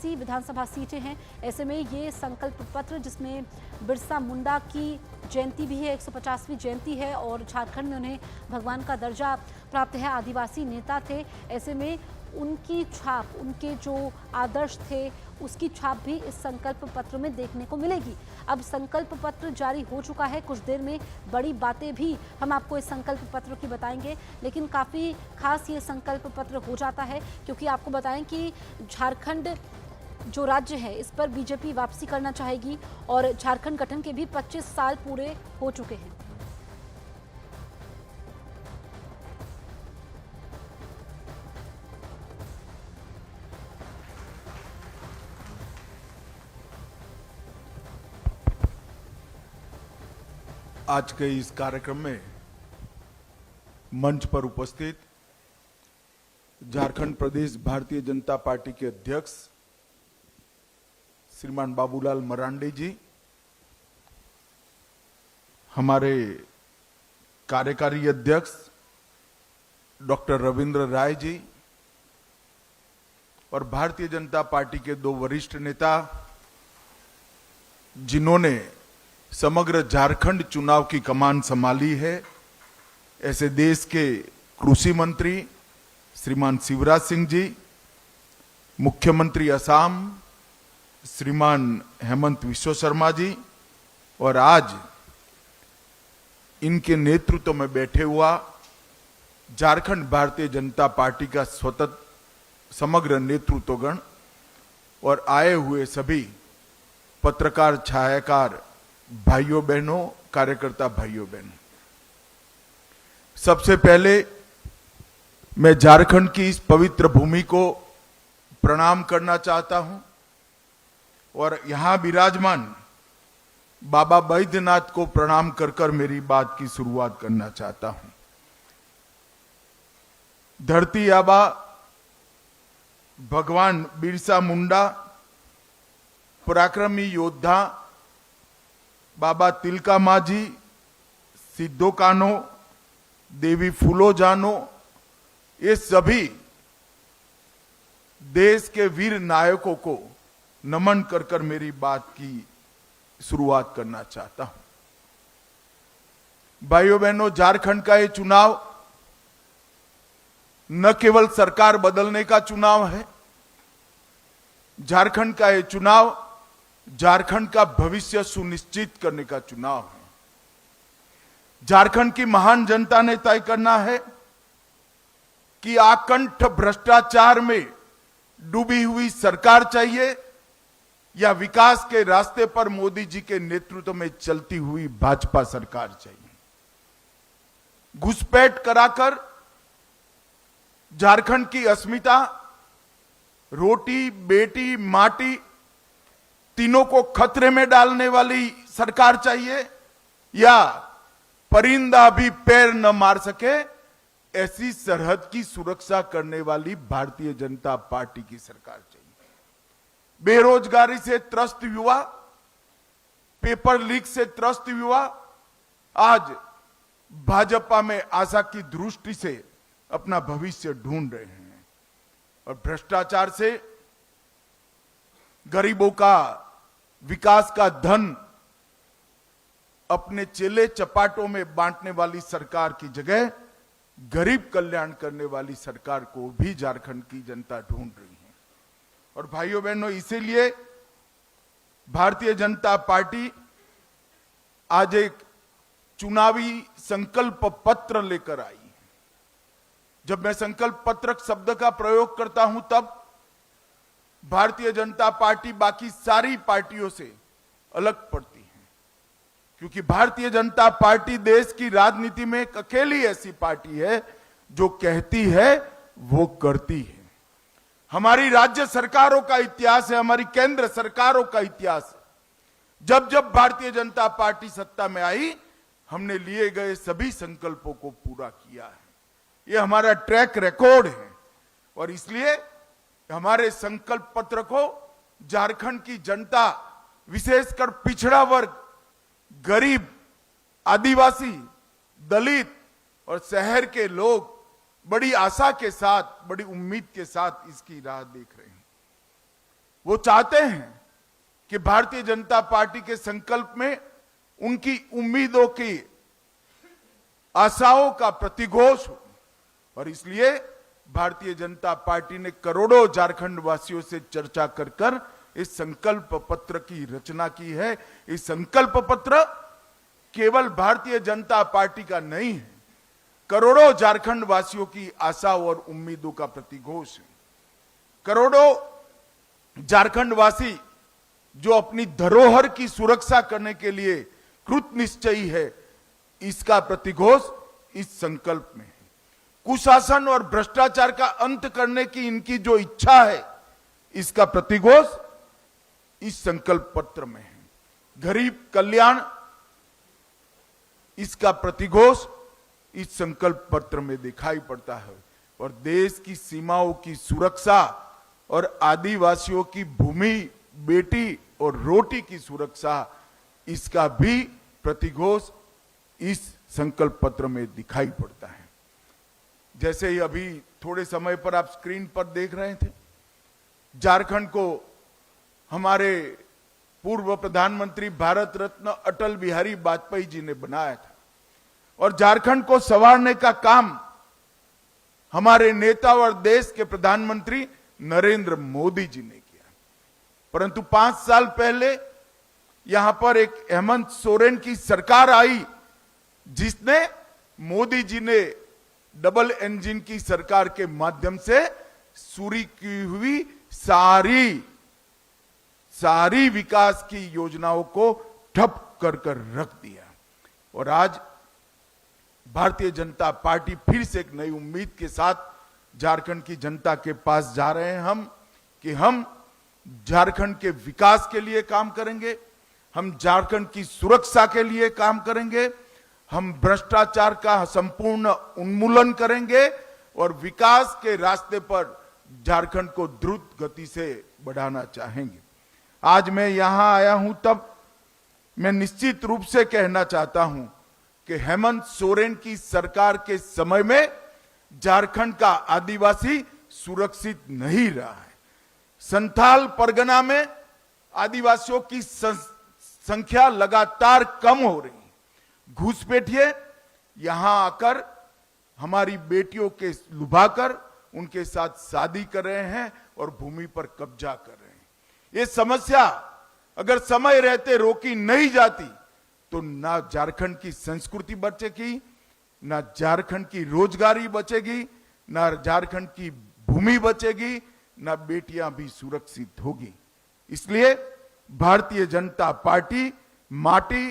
81 विधानसभा सीटें हैं। ऐसे में ये संकल्प पत्र जिसमें बिरसा मुंडा की जयंती भी है, 150वीं जयंती है और झारखंड में उन्हें भगवान का दर्जा प्राप्त है, आदिवासी नेता थे। ऐसे में उनकी छाप, उनके जो आदर्श थे उसकी छाप भी इस संकल्प पत्र में देखने को मिलेगी। अब संकल्प पत्र जारी हो चुका है, कुछ देर में बड़ी बातें भी हम आपको इस संकल्प पत्र की बताएंगे, लेकिन काफ़ी खास ये संकल्प पत्र हो जाता है क्योंकि आपको बताएं कि झारखंड जो राज्य है इस पर बीजेपी वापसी करना चाहेगी और झारखंड गठन के भी 25 साल पूरे हो चुके हैं। आज के इस कार्यक्रम में मंच पर उपस्थित झारखंड प्रदेश भारतीय जनता पार्टी के अध्यक्ष श्रीमान बाबूलाल मरांडी जी, हमारे कार्यकारी अध्यक्ष डॉक्टर रविंद्र राय जी और भारतीय जनता पार्टी के दो वरिष्ठ नेता जिन्होंने समग्र झारखंड चुनाव की कमान संभाली है, ऐसे देश के कृषि मंत्री श्रीमान शिवराज सिंह जी, मुख्यमंत्री असम श्रीमान हेमंत विश्व शर्मा जी और आज इनके नेतृत्व में बैठे हुआ झारखंड भारतीय जनता पार्टी का स्वतंत्र समग्र नेतृत्वगण और आए हुए सभी पत्रकार, छायाकार भाइयों बहनों, कार्यकर्ता भाइयों बहनों, सबसे पहले मैं झारखंड की इस पवित्र भूमि को प्रणाम करना चाहता हूं और यहां विराजमान बाबा बैद्यनाथ को प्रणाम कर कर मेरी बात की शुरुआत करना चाहता हूं। धरती आबा भगवान बिरसा मुंडा, पराक्रमी योद्धा बाबा तिलका मांझी, सिद्धो कान्हो, देवी फूलो जानो, ये सभी देश के वीर नायकों को नमन कर कर मेरी बात की शुरुआत करना चाहता हूं। भाइयों बहनों, झारखंड का ये चुनाव न केवल सरकार बदलने का चुनाव है, झारखंड का ये चुनाव झारखंड का भविष्य सुनिश्चित करने का चुनाव है। झारखंड की महान जनता ने तय करना है कि आकंठ भ्रष्टाचार में डूबी हुई सरकार चाहिए या विकास के रास्ते पर मोदी जी के नेतृत्व में चलती हुई भाजपा सरकार चाहिए। घुसपैठ कराकर झारखंड की अस्मिता, रोटी बेटी माटी तीनों को खतरे में डालने वाली सरकार चाहिए या परिंदा भी पैर न मार सके ऐसी सरहद की सुरक्षा करने वाली भारतीय जनता पार्टी की सरकार चाहिए। बेरोजगारी से त्रस्त युवा, पेपर लीक से त्रस्त युवा आज भाजपा में आशा की दृष्टि से अपना भविष्य ढूंढ रहे हैं और भ्रष्टाचार से गरीबों का, विकास का धन अपने चेले चपाटों में बांटने वाली सरकार की जगह गरीब कल्याण करने वाली सरकार को भी झारखंड की जनता ढूंढ रही है। और भाइयों बहनों, इसीलिए भारतीय जनता पार्टी आज एक चुनावी संकल्प पत्र लेकर आई। जब मैं संकल्प पत्र शब्द का प्रयोग करता हूं तब भारतीय जनता पार्टी बाकी सारी पार्टियों से अलग पड़ती है, क्योंकि भारतीय जनता पार्टी देश की राजनीति में एक अकेली ऐसी पार्टी है जो कहती है वो करती है। हमारी राज्य सरकारों का इतिहास है, हमारी केंद्र सरकारों का इतिहास है। जब जब भारतीय जनता पार्टी सत्ता में आई, हमने लिए गए सभी संकल्पों को पूरा किया है। ये हमारा ट्रैक रिकॉर्ड है और इसलिए हमारे संकल्प पत्र को झारखंड की जनता, विशेषकर पिछड़ा वर्ग, गरीब, आदिवासी, दलित और शहर के लोग बड़ी आशा के साथ, बड़ी उम्मीद के साथ इसकी राह देख रहे हैं। वो चाहते हैं कि भारतीय जनता पार्टी के संकल्प में उनकी उम्मीदों की आशाओं का प्रतिघोष हो, और इसलिए भारतीय जनता पार्टी ने करोड़ों झारखंड वासियों से चर्चा कर कर इस संकल्प पत्र की रचना की है। इस संकल्प पत्र केवल भारतीय जनता पार्टी का नहीं है, करोड़ों झारखंड वासियों की आशाओं और उम्मीदों का प्रतिघोष है। करोड़ों झारखंड वासी जो अपनी धरोहर की सुरक्षा करने के लिए कृत निश्चयी है, इसका प्रतिघोष इस संकल्प में है। कुशासन और भ्रष्टाचार का अंत करने की इनकी जो इच्छा है, इसका प्रतिघोष इस संकल्प पत्र में है। गरीब कल्याण, इसका प्रतिघोष इस संकल्प पत्र में दिखाई पड़ता है। और देश की सीमाओं की सुरक्षा और आदिवासियों की भूमि, बेटी और रोटी की सुरक्षा, इसका भी प्रतिघोष इस संकल्प पत्र में दिखाई पड़ता है। जैसे ही अभी थोड़े समय पर आप स्क्रीन पर देख रहे थे, झारखंड को हमारे पूर्व प्रधानमंत्री भारत रत्न अटल बिहारी वाजपेयी जी ने बनाया था, और झारखंड को संवारने का काम हमारे नेता और देश के प्रधानमंत्री नरेंद्र मोदी जी ने किया। परंतु 5 साल पहले यहां पर एक हेमंत सोरेन की सरकार आई, जिसने मोदी जी ने डबल इंजन की सरकार के माध्यम से शुरू की हुई सारी विकास की योजनाओं को ठप कर रख दिया। और आज भारतीय जनता पार्टी फिर से एक नई उम्मीद के साथ झारखंड की जनता के पास जा रहे हैं हम झारखंड के विकास के लिए काम करेंगे, हम झारखंड की सुरक्षा के लिए काम करेंगे, हम भ्रष्टाचार का संपूर्ण उन्मूलन करेंगे और विकास के रास्ते पर झारखंड को द्रुत गति से बढ़ाना चाहेंगे। आज मैं यहां आया हूं, तब मैं निश्चित रूप से कहना चाहता हूं कि हेमंत सोरेन की सरकार के समय में झारखंड का आदिवासी सुरक्षित नहीं रहा है। संथाल परगना में आदिवासियों की संख्या लगातार कम हो रही है। घुसपैठिए यहां आकर हमारी बेटियों के लुभाकर उनके साथ शादी कर रहे हैं और भूमि पर कब्जा कर रहे हैं। ये समस्या अगर समय रहते रोकी नहीं जाती तो ना झारखंड की संस्कृति बचेगी, ना झारखंड की रोजगारी बचेगी, ना झारखंड की भूमि बचेगी, ना बेटियां भी सुरक्षित होगी। इसलिए भारतीय जनता पार्टी माटी,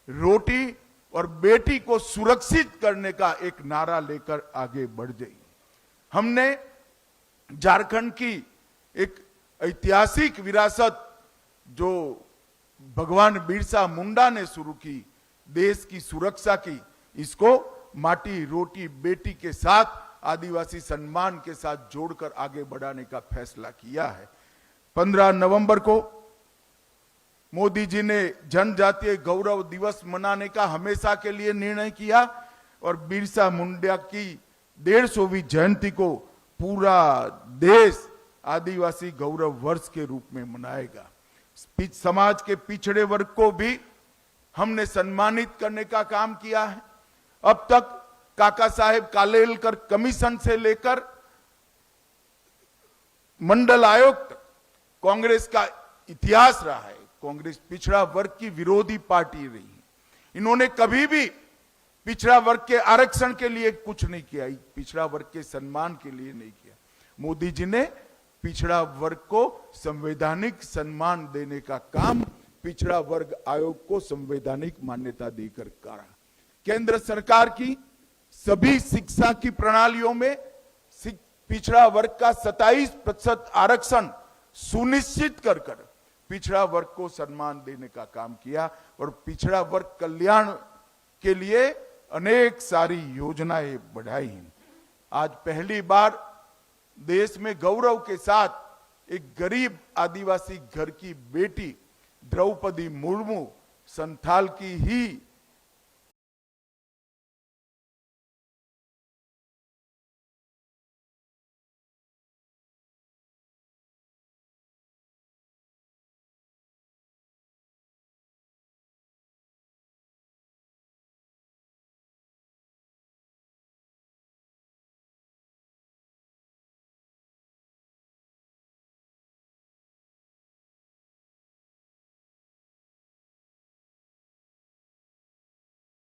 रोटी और बेटी को सुरक्षित करने का एक नारा लेकर आगे बढ़ गई। हमने झारखंड की एक ऐतिहासिक विरासत जो भगवान बिरसा मुंडा ने शुरू की, देश की सुरक्षा की, इसको माटी, रोटी, बेटी के साथ आदिवासी सम्मान के साथ जोड़कर आगे बढ़ाने का फैसला किया है। 15 नवंबर को मोदी जी ने जनजातीय गौरव दिवस मनाने का हमेशा के लिए निर्णय किया और बिरसा मुंडा की 150वीं जयंती को पूरा देश आदिवासी गौरव वर्ष के रूप में मनाएगा। समाज के पिछड़े वर्ग को भी हमने सम्मानित करने का काम किया है। अब तक काका साहेब कालेलकर कमीशन से लेकर मंडल आयोग तक कांग्रेस का इतिहास रहा है। कांग्रेस पिछड़ा वर्ग की विरोधी पार्टी रही है। इन्होंने कभी भी पिछड़ा वर्ग के आरक्षण के लिए कुछ नहीं किया, पिछड़ा वर्ग के सम्मान के लिए नहीं किया। मोदी जी ने पिछड़ा वर्ग को संवैधानिक सम्मान देने का काम पिछड़ा वर्ग आयोग को संवैधानिक मान्यता देकर करा। केंद्र सरकार की सभी शिक्षा की प्रणालियों में पिछड़ा वर्ग का 27% आरक्षण सुनिश्चित कर पिछड़ा वर्ग को सम्मान देने का काम किया और पिछड़ा वर्ग कल्याण के लिए अनेक सारी योजनाएं बढ़ाई हैं। आज पहली बार देश में गौरव के साथ एक गरीब आदिवासी घर की बेटी द्रौपदी मुर्मू संथाल की ही